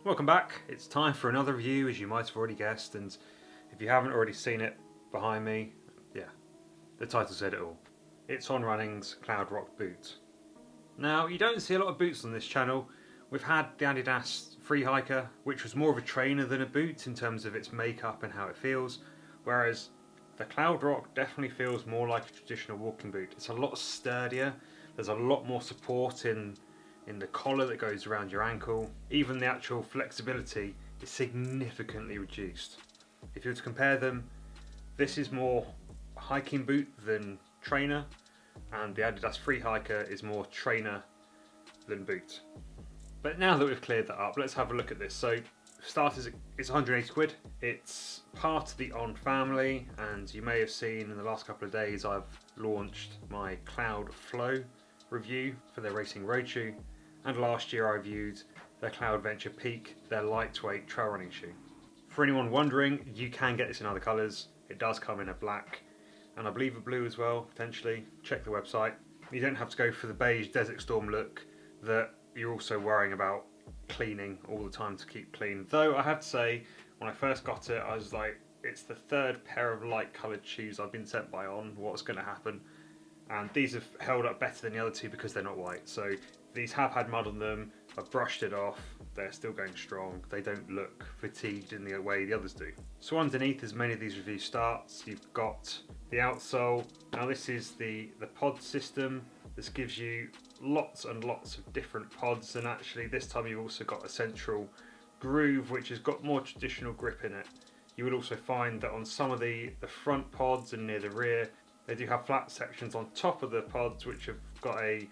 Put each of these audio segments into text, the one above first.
Welcome back. It's time for another review, as you might have already guessed, and if you haven't already seen it behind me, yeah, the title said it all. It's On Running's Cloudrock boot. Now, you don't see a lot of boots on this channel. We've had the Adidas Free Hiker, which was more of a trainer than a boot in terms of its makeup and how it feels, whereas the Cloudrock definitely feels more like a traditional walking boot. It's a lot sturdier, there's a lot more support in the collar that goes around your ankle. Even the actual flexibility is significantly reduced. If you were to compare them, this is more hiking boot than trainer, and the Adidas Free Hiker is more trainer than boot. But now that we've cleared that up, let's have a look at this. So for starters, it's 180 quid. It's part of the On family, and you may have seen in the last couple of days I've launched my Cloud Flow review for their racing road shoe, and last year I reviewed their Cloud Venture Peak, their lightweight trail running shoe. For anyone wondering, you can get this in other colours. It does come in a black and I believe a blue as well, potentially. Check the website. You don't have to go for the beige Desert Storm look that you're also worrying about cleaning all the time to keep clean. Though I have to say, when I first got it, I was like, it's the third pair of light coloured shoes I've been sent by On. What's going to happen? And these have held up better than the other two because they're not white. So these have had mud on them. I've brushed it off. They're still going strong. They don't look fatigued in the way the others do. So underneath, as many of these reviews starts, you've got the outsole. Now this is the pod system. This gives you lots and lots of different pods, and actually this time you've also got a central groove which has got more traditional grip in it. You will also find that on some of the front pods and near the rear, they do have flat sections on top of the pods which have got a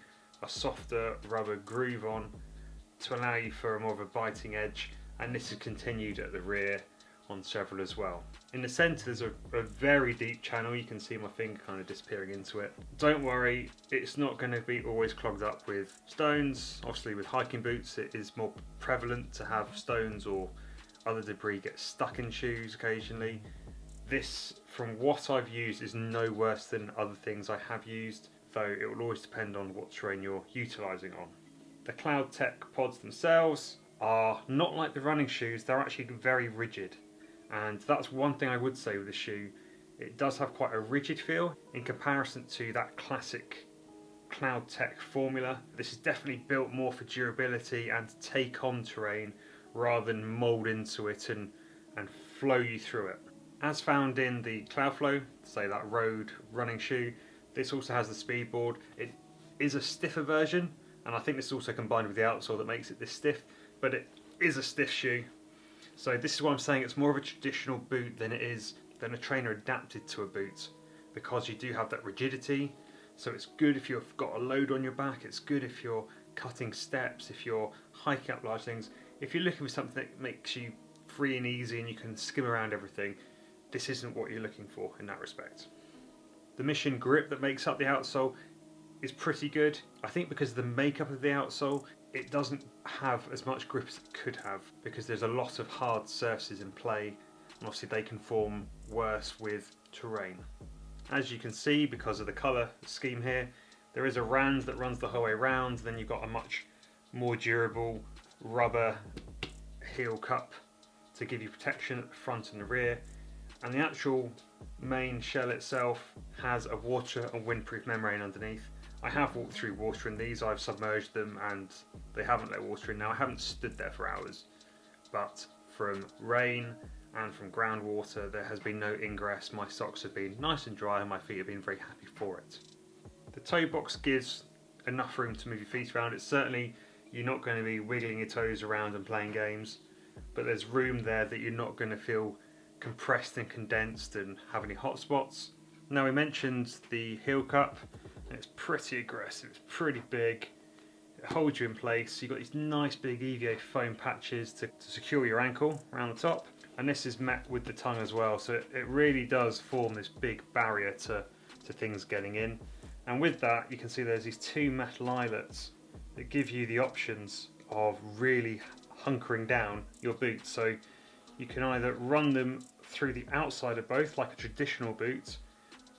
softer rubber groove on to allow you for a more of a biting edge, and this is continued at the rear on several as well. In the centre there's a very deep channel. You can see my finger kind of disappearing into it. Don't worry, it's not going to be always clogged up with stones. Obviously with hiking boots it is more prevalent to have stones or other debris get stuck in shoes occasionally. This, from what I've used, is no worse than other things I have used, though it will always depend on what terrain you're utilising on. The Cloud Tech pods themselves are not like the running shoes, they're actually very rigid. And that's one thing I would say with the shoe. It does have quite a rigid feel in comparison to that classic Cloud Tech formula. This is definitely built more for durability and to take on terrain rather than mould into it and flow you through it. As found in the Cloud Flow, say that road running shoe, this also has the speed board. It is a stiffer version, and I think this is also combined with the outsole that makes it this stiff, but it is a stiff shoe. So this is why I'm saying it's more of a traditional boot than a trainer adapted to a boot, because you do have that rigidity. So it's good if you've got a load on your back, it's good if you're cutting steps, if you're hiking up large things. If you're looking for something that makes you free and easy and you can skim around everything, this isn't what you're looking for in that respect. The Mission grip that makes up the outsole is pretty good. I think because of the makeup of the outsole, it doesn't have as much grip as it could have, because there's a lot of hard surfaces in play, and obviously they can form worse with terrain. As you can see, because of the colour scheme here, there is a rand that runs the whole way around, then you've got a much more durable rubber heel cup to give you protection at the front and the rear. And the actual main shell itself has a water and windproof membrane underneath. I have walked through water in these, I've submerged them and they haven't let water in. Now I haven't stood there for hours, but from rain and from groundwater there has been no ingress. My socks have been nice and dry and my feet have been very happy for it. The toe box gives enough room to move your feet around. It's certainly, you're not going to be wiggling your toes around and playing games, but there's room there that you're not going to feel compressed and condensed and have any hot spots. Now we mentioned the heel cup, and it's pretty aggressive, it's pretty big, it holds you in place. You've got these nice big EVA foam patches to secure your ankle around the top, and this is met with the tongue as well, so it really does form this big barrier to things getting in. And with that you can see there's these two metal eyelets that give you the options of really hunkering down your boots. So you can either run them through the outside of both like a traditional boot.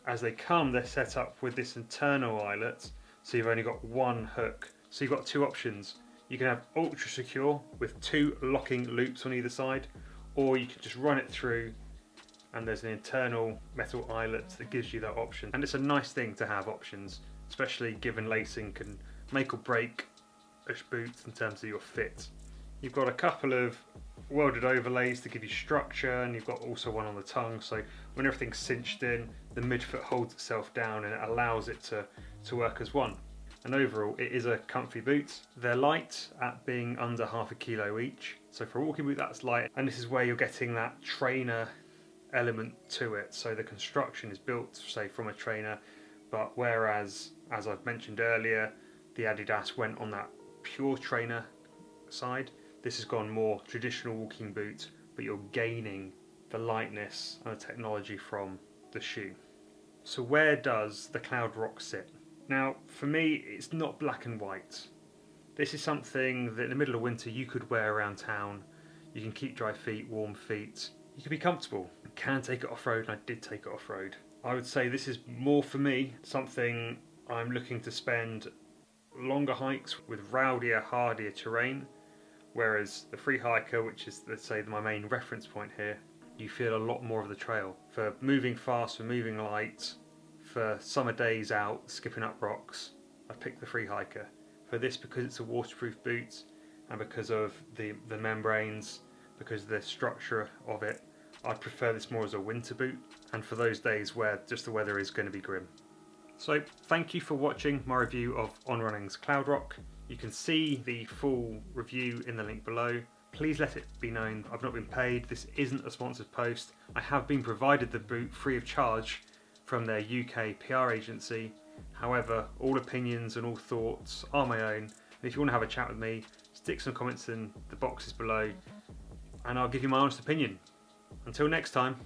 As they come, they're set up with this internal eyelet, so you've only got one hook. So you've got two options. You can have ultra secure with 2 locking loops on either side, or you can just run it through and there's an internal metal eyelet that gives you that option. And it's a nice thing to have options, especially given lacing can make or break a boot in terms of your fit. You've got a couple of welded overlays to give you structure, and you've got also one on the tongue, so when everything's cinched in, the midfoot holds itself down and it allows it to work as one. And overall, it is a comfy boot. They're light at being under half a kilo each, so for a walking boot that's light, and this is where you're getting that trainer element to it. So the construction is built, say, from a trainer, but whereas, as I've mentioned earlier, the Adidas went on that pure trainer side, this has gone more traditional walking boot, but you're gaining the lightness and the technology from the shoe. So where does the Cloudrock sit? Now, for me, it's not black and white. This is something that in the middle of winter you could wear around town. You can keep dry feet, warm feet. You can be comfortable. You can take it off-road, and I did take it off-road. I would say this is more for me, something I'm looking to spend longer hikes with rowdier, hardier terrain, whereas the free hiker, which is, let's say, my main reference point here, you feel a lot more of the trail. For moving fast, for moving light, for summer days out, skipping up rocks, I picked the free hiker. For this, because it's a waterproof boot, and because of the membranes, because of the structure of it, I'd prefer this more as a winter boot, and for those days where just the weather is going to be grim. So thank you for watching my review of On Running's Cloudrock. You can see the full review in the link below. Please let it be known I've not been paid. This isn't a sponsored post. I have been provided the boot free of charge from their UK PR agency. However, all opinions and all thoughts are my own. And if you want to have a chat with me, stick some comments in the boxes below and I'll give you my honest opinion. Until next time.